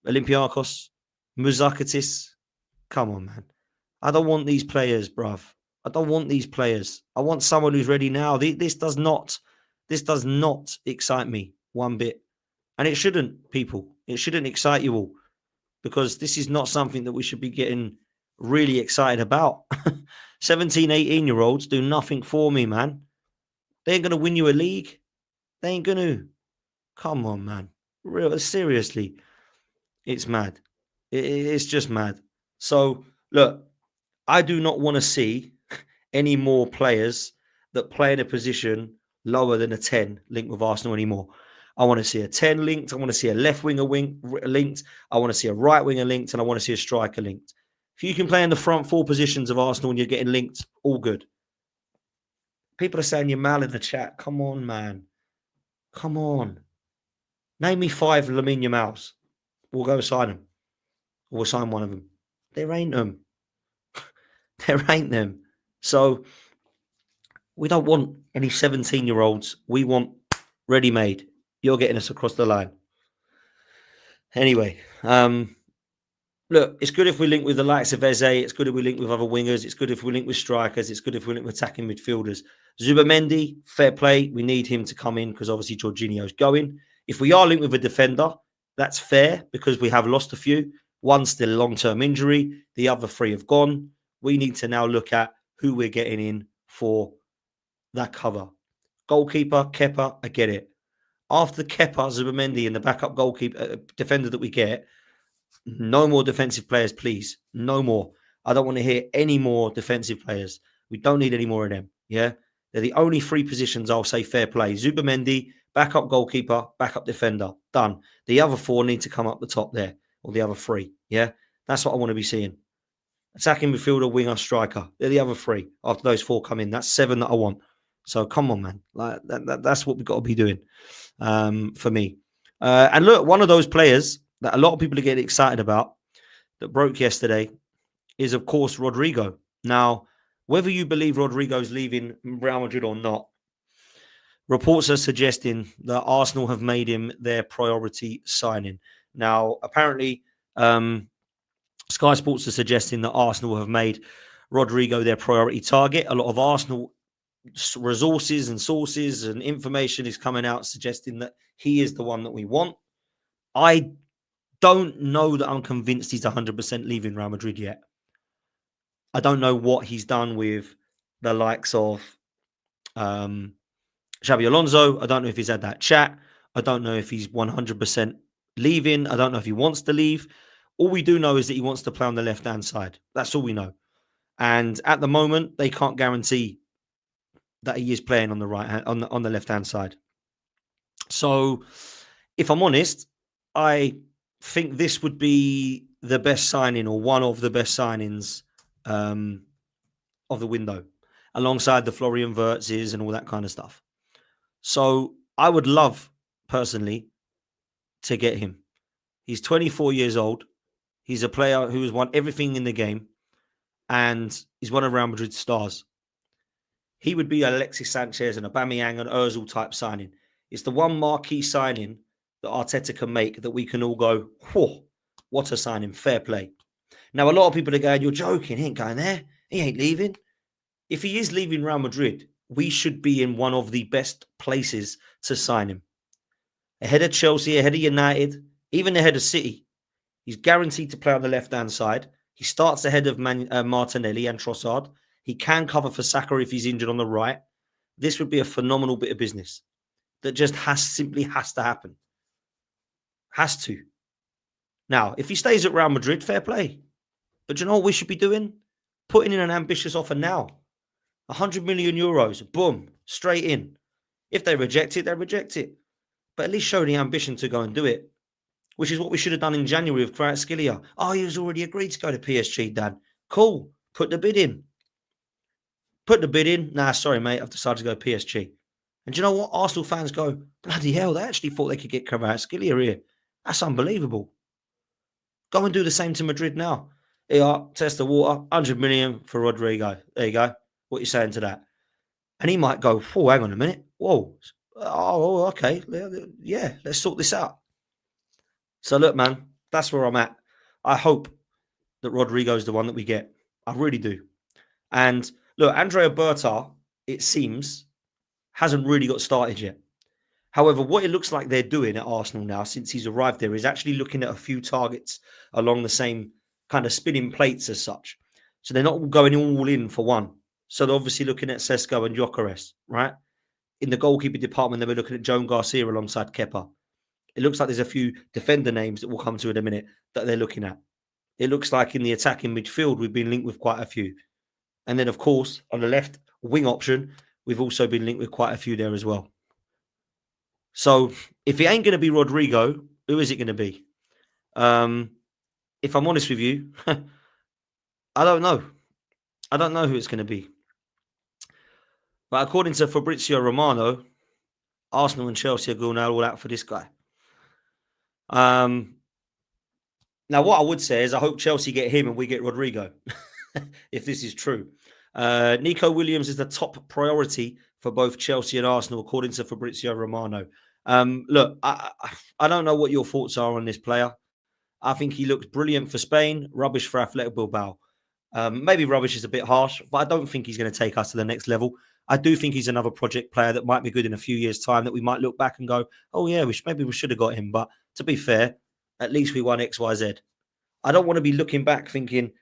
Olympiacos? Mouzakitis? Come on, man. I don't want these players, bruv. I don't want these players. I want someone who's ready now. This does not excite me one bit. And it shouldn't, people. It shouldn't excite you all, because this is not something that we should be getting really excited about. 17, 18-year-olds do nothing for me, man. They ain't going to win you a league. They ain't going to. Come on, man. Seriously. It's mad. It's just mad. So, look, I do not want to see any more players that play in a position lower than a 10 linked with Arsenal anymore. I want to see a 10 linked. I want to see a left winger linked. I want to see a right winger linked, and I want to see a striker linked. If you can play in the front 4 positions of Arsenal and you're getting linked, all good. People are saying you're mal in the chat. Come on, man. Come on. Name me 5 Lamine Yamals. We'll go sign them. We'll sign one of them. There ain't them. There ain't them. So we don't want any 17-year-olds. We want ready-made. You're getting us across the line. Anyway, look, it's good if we link with the likes of Eze. It's good if we link with other wingers. It's good if we link with strikers. It's good if we link with attacking midfielders. Zubamendi, fair play. We need him to come in because obviously Jorginho's going. If we are linked with a defender, that's fair because we have lost a few. One's still a long-term injury. The other 3 have gone. We need to now look at who we're getting in for that cover. Goalkeeper, Kepa, I get it. After Kepa, Zubamendi, and the backup goalkeeper defender that we get, no more defensive players, please. No more. I don't want to hear any more defensive players. We don't need any more of them. Yeah. They're the only 3 positions I'll say fair play. Zubamendi, backup goalkeeper, backup defender. Done. The other 4 need to come up the top there, or the other 3. Yeah. That's what I want to be seeing. Attacking midfielder, winger, striker. They're the other 3 after those 4 come in. That's 7 that I want. So come on, man. Like that's what we've got to be doing for me. And look, one of those players that a lot of people are getting excited about that broke yesterday is, of course, Rodrigo. Now, whether you believe Rodrigo's leaving Real Madrid or not, reports are suggesting that Arsenal have made him their priority signing. Now, apparently, Sky Sports are suggesting that Arsenal have made Rodrigo their priority target. A lot of Arsenal resources and sources and information is coming out suggesting that he is the one that we want. I don't know that I'm convinced he's 100% leaving Real Madrid yet. I don't know what he's done with the likes of Xabi Alonso. I don't know if he's had that chat. I don't know if he's 100% leaving. I don't know if he wants to leave. All we do know is that he wants to play on the left-hand side. That's all we know. And at the moment, they can't guarantee that he is playing on the right hand, on the left-hand side. So, if I'm honest, I think this would be the best signing, or one of the best signings of the window, alongside the Florian Wirtzes and all that kind of stuff. So I would love, personally, to get him. He's 24 years old. He's a player who has won everything in the game, and he's one of Real Madrid's stars. He would be Alexis Sanchez and Aubameyang and Ozil type signing. It's the one marquee signing that Arteta can make that we can all go, whoa, what a signing, fair play. Now, a lot of people are going, you're joking, he ain't going there. He ain't leaving. If he is leaving Real Madrid, we should be in one of the best places to sign him. Ahead of Chelsea, ahead of United, even ahead of City. He's guaranteed to play on the left-hand side. He starts ahead of Martinelli and Trossard. He can cover for Saka if he's injured on the right. This would be a phenomenal bit of business that just simply has to happen. Has to. Now, if he stays at Real Madrid, fair play. But do you know what we should be doing? Putting in an ambitious offer now. 100 million euros. Boom. Straight in. If they reject it, they reject it. But at least show the ambition to go and do it. Which is what we should have done in January with Lewis-Skelly. Oh, he was already agreed to go to PSG, Dad. Cool. Put the bid in. Put the bid in. Nah, sorry, mate. I've decided to go PSG. And do you know what? Arsenal fans go, bloody hell, they actually thought they could get Lewis-Skelly here. That's unbelievable. Go and do the same to Madrid now. Here, test the water. 100 million for Rodrigo. There you go. What are you saying to that? And he might go, oh, hang on a minute. Whoa. Oh, okay. Yeah, let's sort this out. So look, man, that's where I'm at. I hope that Rodrigo's the one that we get. I really do. And look, Andrea Berta, it seems, hasn't really got started yet. However, what it looks like they're doing at Arsenal now, since he's arrived there, is actually looking at a few targets along the same kind of spinning plates as such. So they're not going all in for one. So they're obviously looking at Sesko and Gyökeres, right? In the goalkeeper department, they were looking at Joan Garcia alongside Kepa. It looks like there's a few defender names that we'll come to in a minute that they're looking at. It looks like in the attacking midfield, we've been linked with quite a few. And then, of course, on the left wing option, we've also been linked with quite a few there as well. So if it ain't going to be Rodrigo, who is it going to be? If I'm honest with you, I don't know. I don't know who it's going to be. But according to Fabrizio Romano, Arsenal and Chelsea are going all out for this guy. Now, what I would say is I hope Chelsea get him and we get Rodrigo, if this is true. Nico Williams is the top priority for both Chelsea and Arsenal, according to Fabrizio Romano. Look, I don't know what your thoughts are on this player. I think he looks brilliant for Spain, rubbish for Athletic Bilbao. Maybe rubbish is a bit harsh, but I don't think he's going to take us to the next level. I do think he's another project player that might be good in a few years' time, that we might look back and go, oh yeah, maybe we should have got him. But to be fair, at least we won X, Y, Z. I don't want to be looking back thinking,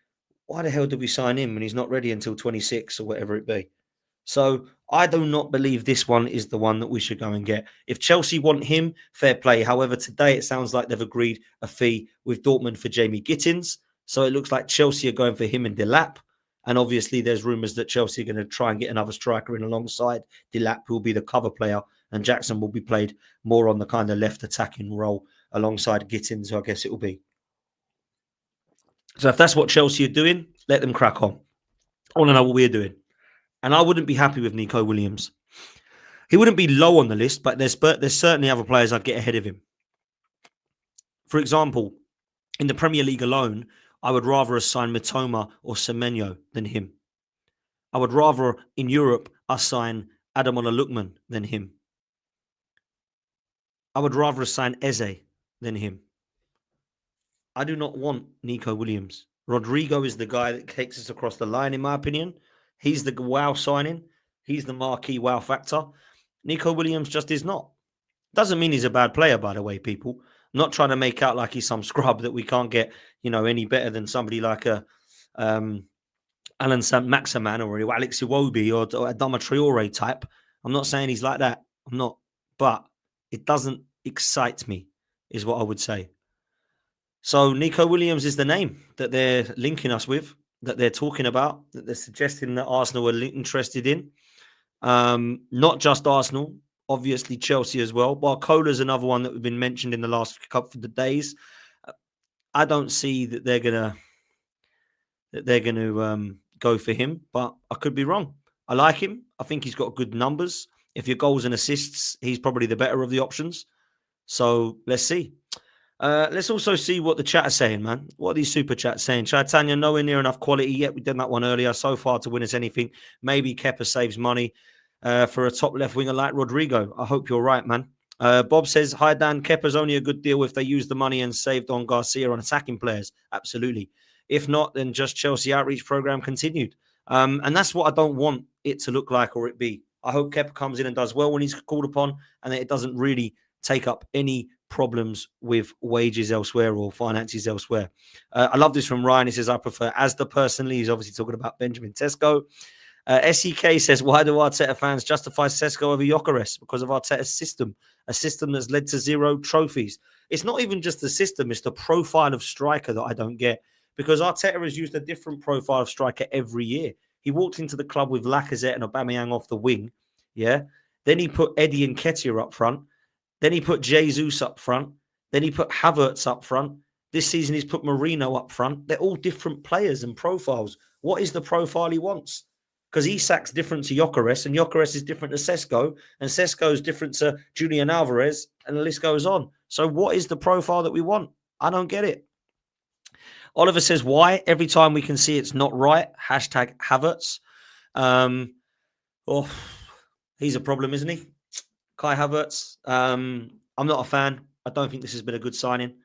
why the hell did we sign him when he's not ready until 26 or whatever it be? So I do not believe this one is the one that we should go and get. If Chelsea want him, fair play. However, today it sounds like they've agreed a fee with Dortmund for Jamie Gittins. So it looks like Chelsea are going for him and Delap. And obviously there's rumours that Chelsea are going to try and get another striker in alongside Delap, who will be the cover player. And Jackson will be played more on the kind of left attacking role alongside Gittins, who I guess it will be. So if that's what Chelsea are doing, let them crack on. I want to know what we're doing. And I wouldn't be happy with Nico Williams. He wouldn't be low on the list, but there's certainly other players I'd get ahead of him. For example, in the Premier League alone, I would rather assign Mitoma or Semenyo than him. I would rather, in Europe, assign Ademola Lookman than him. I would rather assign Eze than him. I do not want Nico Williams. Rodrigo is the guy that takes us across the line, in my opinion. He's the wow signing. He's the marquee wow factor. Nico Williams just is not. Doesn't mean he's a bad player, by the way, people. I'm not trying to make out like he's some scrub that we can't get, any better than somebody like a Alan Maximan or Alex Iwobi or Adama Traore type. I'm not saying he's like that. I'm not. But it doesn't excite me, is what I would say. So Nico Williams is the name that they're linking us with, that they're talking about, that they're suggesting that Arsenal are interested in. Not just Arsenal, obviously Chelsea as well. Barcola's another one that we've been mentioned in the last couple of days. I don't see that they're gonna go for him, but I could be wrong. I like him. I think he's got good numbers. If your goals and assists, he's probably the better of the options. So let's see. Let's also see what the chat is saying, man. What are these super chats saying? Chaitanya, nowhere near enough quality yet. We did that one earlier. So far to win us anything. Maybe Kepa saves money for a top left winger like Rodrigo. I hope you're right, man. Bob says, hi, Dan. Kepa's only a good deal if they use the money and saved on Garcia on attacking players. Absolutely. If not, then just Chelsea outreach program continued. And that's what I don't want it to look like or it be. I hope Kepa comes in and does well when he's called upon and that it doesn't really take up any problems with wages elsewhere or finances elsewhere. I love this from Ryan. He says, I prefer Asda personally. He's obviously talking about Benjamin Sesko. SEK says, why do Arteta fans justify Sesko over Gyökeres? Because of Arteta's system, a system that's led to 0 trophies. It's not even just the system, it's the profile of striker that I don't get. Because Arteta has used a different profile of striker every year. He walked into the club with Lacazette and Aubameyang off the wing. Yeah. Then he put Eddie Nketiah up front. Then he put Jesus up front. Then he put Havertz up front. This season he's put Marino up front. They're all different players and profiles. What is the profile he wants? Because Isak's different to Gyökeres, and Gyökeres is different to Sesko, and Sesko is different to Julian Alvarez, and the list goes on. So what is the profile that we want? I don't get it. Oliver says, why? Every time we can see it's not right. Hashtag Havertz. He's a problem, isn't he? Kai Havertz. I'm not a fan. I don't think this has been a good signing.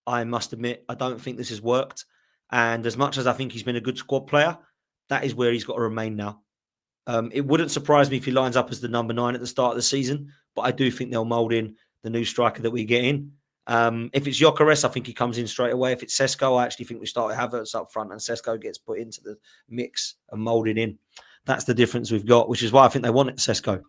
I must admit, I don't think this has worked. And as much as I think he's been a good squad player, that is where he's got to remain now. It wouldn't surprise me if he lines up as the number 9 at the start of the season, but I do think they'll mould in the new striker that we get in. If it's Gyökeres, I think he comes in straight away. If it's Sesko, I actually think we start with Havertz up front and Sesko gets put into the mix and moulded in. That's the difference we've got, which is why I think they want it, Sesko.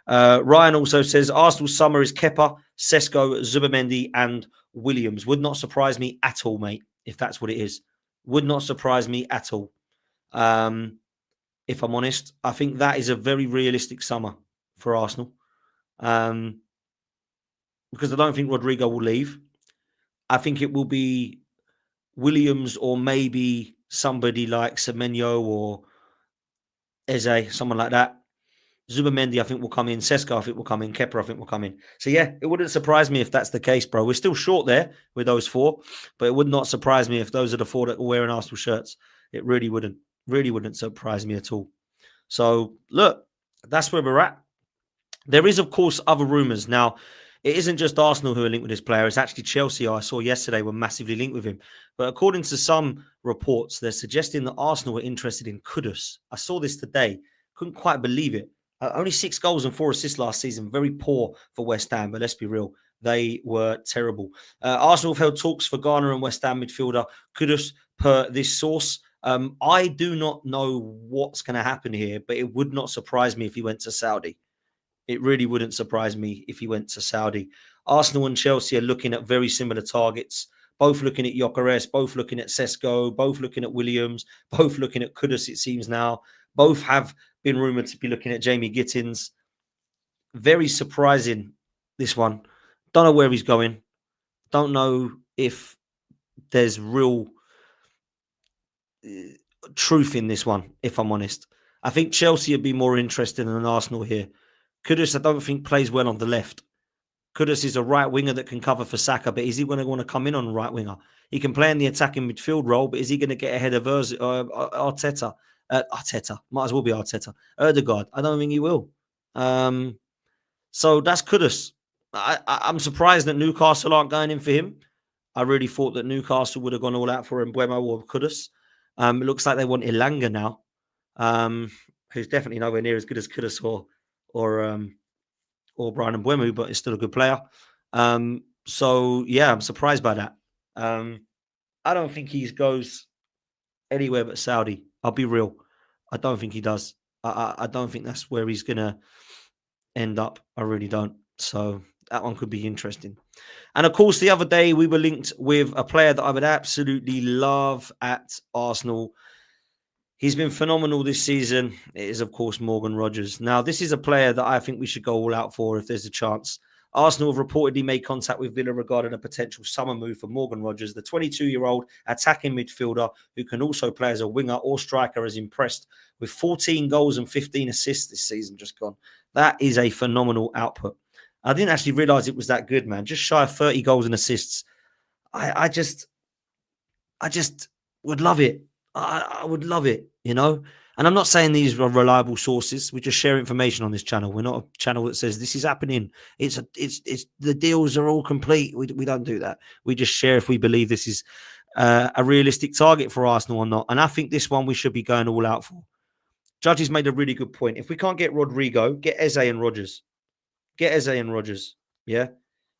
Ryan also says, Arsenal's summer is Kepa, Sesko, Zubimendi and Williams. Would not surprise me at all, mate, if that's what it is. Would not surprise me at all. If I'm honest, I think that is a very realistic summer for Arsenal. Because I don't think Rodrigo will leave. I think it will be Williams or maybe somebody like Semenyo or Eze, someone like that. Zubimendi, I think, will come in. Sesko, I think, will come in. Kepa, I think, will come in. So, yeah, it wouldn't surprise me if that's the case, bro. We're still short there with those 4, but it would not surprise me if those are the 4 that are wearing Arsenal shirts. It really wouldn't. Really wouldn't surprise me at all. So, look, that's where we're at. There is, of course, other rumours. Now, it isn't just Arsenal who are linked with this player. It's actually Chelsea, I saw yesterday, were massively linked with him. But according to some reports, they're suggesting that Arsenal were interested in Kudus. I saw this today. Couldn't quite believe it. Only 6 goals and 4 assists last season. Very poor for West Ham, but let's be real. They were terrible. Arsenal have held talks for Ghana and West Ham midfielder Kudus per this source. I do not know what's going to happen here, but it would not surprise me if he went to Saudi. It really wouldn't surprise me if he went to Saudi. Arsenal and Chelsea are looking at very similar targets, both looking at Gyökeres, both looking at Sesko, both looking at Williams, both looking at Kudus, it seems now. Both have been rumoured to be looking at Jamie Gittins. Very surprising, this one. Don't know where he's going. Don't know if there's real truth in this one, if I'm honest. I think Chelsea would be more interested than Arsenal here. Kudus, I don't think, plays well on the left. Kudus is a right winger that can cover for Saka, but is he going to want to come in on right winger? He can play in the attacking midfield role, but is he going to get ahead of Arteta? Arteta, might as well be Arteta. Ødegaard, I don't think he will. So that's Kudus. I'm surprised that Newcastle aren't going in for him. I really thought that Newcastle would have gone all out for Mbeumo or Kudus. It looks like they want Ilanga now, who's definitely nowhere near as good as Kudus or Brian Mbeumo, but is still a good player. So yeah, I'm surprised by that. I don't think he goes anywhere but Saudi. I'll be real. I don't think he does. I don't think that's where he's gonna end up. I really don't. So that one could be interesting. And of course, the other day we were linked with a player that I would absolutely love at Arsenal. He's been phenomenal this season. It is, of course, Morgan Rogers. Now, this is a player that I think we should go all out for if there's a chance. Arsenal have reportedly made contact with Villa regarding a potential summer move for Morgan Rogers. The 22-year-old attacking midfielder who can also play as a winger or striker has impressed with 14 goals and 15 assists this season just gone. That is a phenomenal output. I didn't actually realise it was that good, man. Just shy of 30 goals and assists. I just would love it. I would love it, you know? And I'm not saying these are reliable sources. We just share information on this channel. We're not a channel that says this is happening. It's the deals are all complete. We don't do that. We just share if we believe this is a realistic target for Arsenal or not. And I think this one we should be going all out for. Judges made a really good point. If we can't get Rodrigo, get Eze and Rogers. Get Eze and Rogers. Yeah.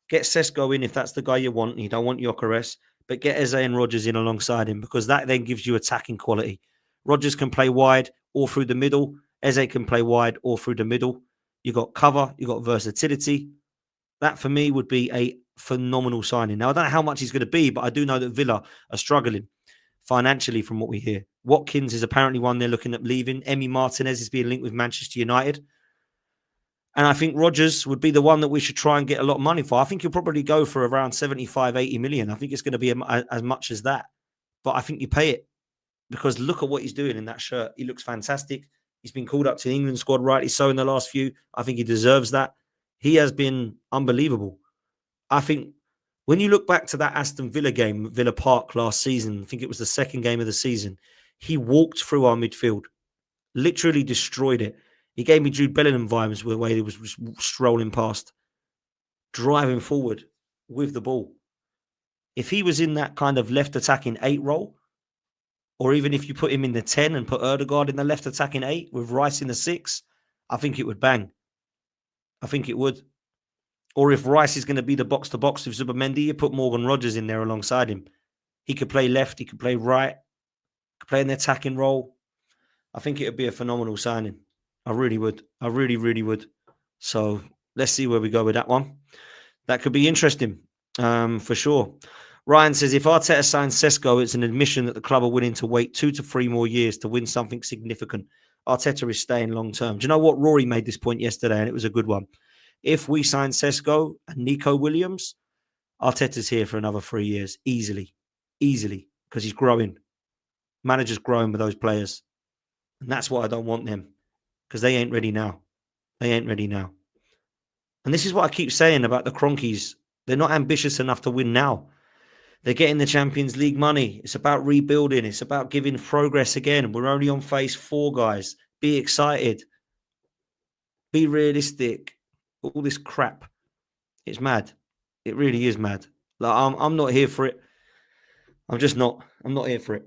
Get Sesko in if that's the guy you want. You don't want Gyökeres, but get Eze and Rogers in alongside him because that then gives you attacking quality. Rogers can play wide or through the middle. Eze can play wide or through the middle. You got cover. You got versatility. That for me would be a phenomenal signing. Now I don't know how much he's going to be, but I do know that Villa are struggling financially from what we hear. Watkins is apparently one they're looking at leaving. Emi Martinez is being linked with Manchester United. And I think Rogers would be the one that we should try and get a lot of money for. I think he'll probably go for around 75, 80 million. I think it's going to be as much as that. But I think you pay it because look at what he's doing in that shirt. He looks fantastic. He's been called up to the England squad, rightly so, in the last few. I think he deserves that. He has been unbelievable. I think when you look back to that Aston Villa game, Villa Park last season, I think it was the second game of the season, he walked through our midfield, literally destroyed it. He gave me Jude Bellingham vibes the way he was strolling past, driving forward with the ball. If he was in that kind of left attacking 8 role, or even if you put him in the 10 and put Ødegaard in the left attacking 8 with Rice in the 6, I think it would bang. I think it would. Or if Rice is going to be the box-to-box with Zubimendi, you put Morgan Rogers in there alongside him. He could play left, he could play right, could play in the attacking role. I think it would be a phenomenal signing. I really would. I really, really would. So let's see where we go with that one. That could be interesting for sure. Ryan says, if Arteta signs Sesko, it's an admission that the club are willing to wait 2 to 3 more years to win something significant. Arteta is staying long term. Do you know what? Rory made this point yesterday, and it was a good one. If we sign Sesko and Nico Williams, Arteta's here for another 3 years. Easily, because he's growing. Manager's growing with those players. And that's what I don't want them. Because they ain't ready now. And this is what I keep saying about the Cronkies. They're not ambitious enough to win now. They're getting the Champions League money. It's about rebuilding. It's about giving progress again. We're only on phase 4, guys. Be excited. Be realistic. All this crap. It's mad. It really is mad. Like, I'm not here for it. I'm just not. I'm not here for it.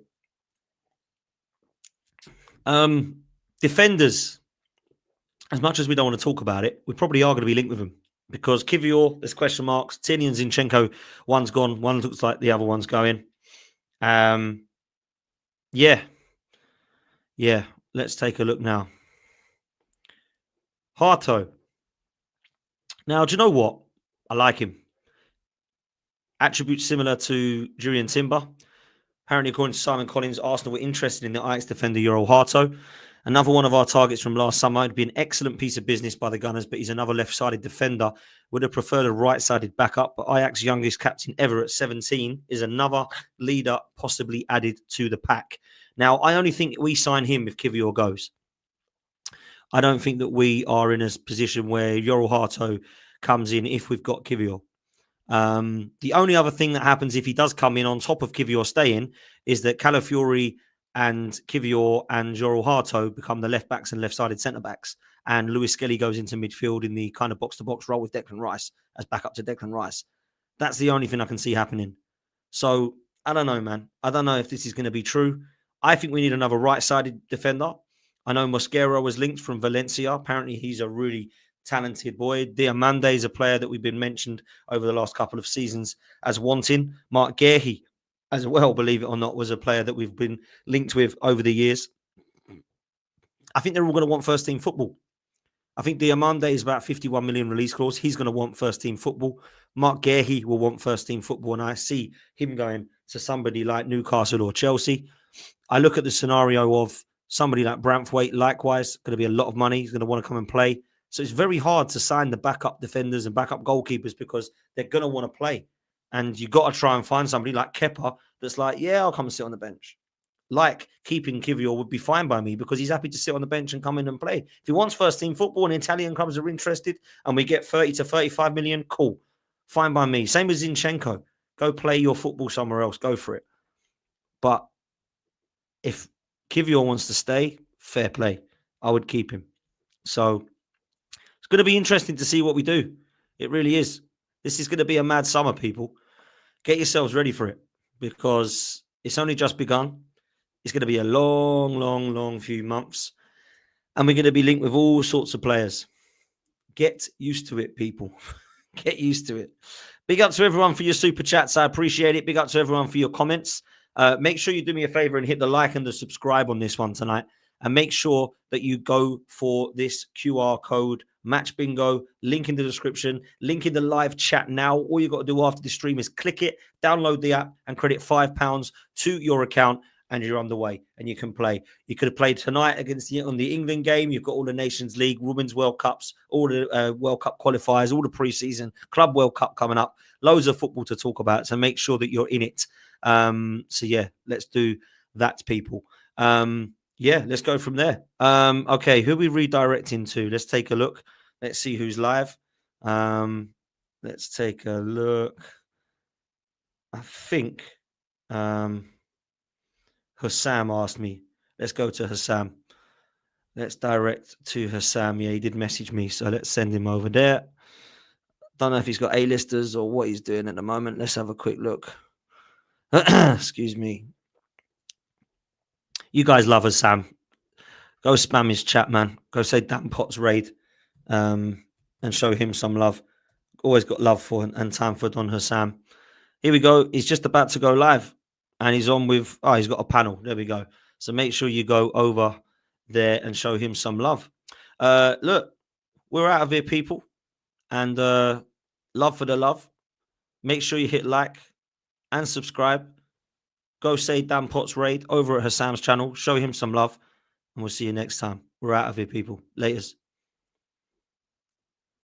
Defenders. as much as we don't want to talk about it, we probably are going to be linked with him because Kivior, there's question marks. Tierney and Zinchenko, one's gone. One looks like the other one's going. Yeah. Let's take a look now. Harto. Now, do you know what? I like him. Attributes similar to Julian Timber. Apparently, according to Simon Collins, Arsenal were interested in the Ajax defender Euro Harto. Another one of our targets from last summer. It'd be an excellent piece of business by the Gunners, but he's another left-sided defender. Would have preferred a right-sided backup, but Ajax's youngest captain ever at 17 is another leader possibly added to the pack. Now, I only think we sign him if Kivior goes. I don't think that we are in a position where Yoel Harto comes in if we've got Kivior. The only other thing that happens if he does come in on top of Kivior staying is that Calafiori and Kivior and Yoel Harto become the left backs and left-sided centre-backs. And Lewis-Skelly goes into midfield in the kind of box-to-box role with Declan Rice as backup to Declan Rice. That's the only thing I can see happening. So, I don't know, man. I don't know if this is going to be true. I think we need another right-sided defender. I know Mosquera was linked from Valencia. Apparently, he's a really talented boy. Diamande is a player that we've been mentioned over the last couple of seasons as wanting. Mark Guehi, as well, believe it or not, was a player that we've been linked with over the years. I think they're all going to want first-team football. I think Diamande is about 51 million release clause. He's going to want first-team football. Mark Guehi will want first-team football, and I see him going to somebody like Newcastle or Chelsea. I look at the scenario of somebody like Branthwaite, likewise, going to be a lot of money. He's going to want to come and play. So it's very hard to sign the backup defenders and backup goalkeepers because they're going to want to play. And you've got to try and find somebody like Kepa that's like, yeah, I'll come and sit on the bench. Like keeping Kivior would be fine by me because he's happy to sit on the bench and come in and play. If he wants first-team football and Italian clubs are interested and we get 30 to 35 million, cool. Fine by me. Same as Zinchenko. Go play your football somewhere else. Go for it. But if Kivior wants to stay, fair play. I would keep him. So it's going to be interesting to see what we do. It really is. This is going to be a mad summer, people. Get yourselves ready for it because it's only just begun. It's going to be a long few months. And we're going to be linked with all sorts of players. Get used to it, people. Get used to it. Big up to everyone for your super chats. I appreciate it. Big up to everyone for your comments. Make sure you do me a favor and hit the like and the subscribe on this one tonight. And make sure that you go for this QR code, Match Bingo, link in the description, link in the live chat now. All you got to do after the stream is click it, download the app, and credit £5 to your account, and you're underway, and you can play. You could have played tonight on the England game. You've got all the Nations League, Women's World Cups, all the World Cup qualifiers, all the preseason, Club World Cup coming up. Loads of football to talk about, so make sure that you're in it. So, yeah, let's do that, people. Let's go from there. Okay, who are we redirecting to? Let's take a look. Let's see who's live. Let's take a look. I think Hussam asked me. Let's go to Hussam. Let's direct to Hussam. Yeah, he did message me, so let's send him over there. Don't know if he's got A-listers or what he's doing at the moment. Let's have a quick look. Excuse me. You guys love Hussam. Go spam his chat, man. Go say Dan Potts raid and show him some love. Always got love for and time for Don Hussam. Here we go. He's just about to go live. And he's on with... Oh, he's got a panel. There we go. So make sure you go over there and show him some love. Look, we're out of here, people. And love for the love. Make sure you hit like and subscribe. Go say Dan Potts raid over at Hussam's channel. Show him some love. And we'll see you next time. We're out of here, people. Laters.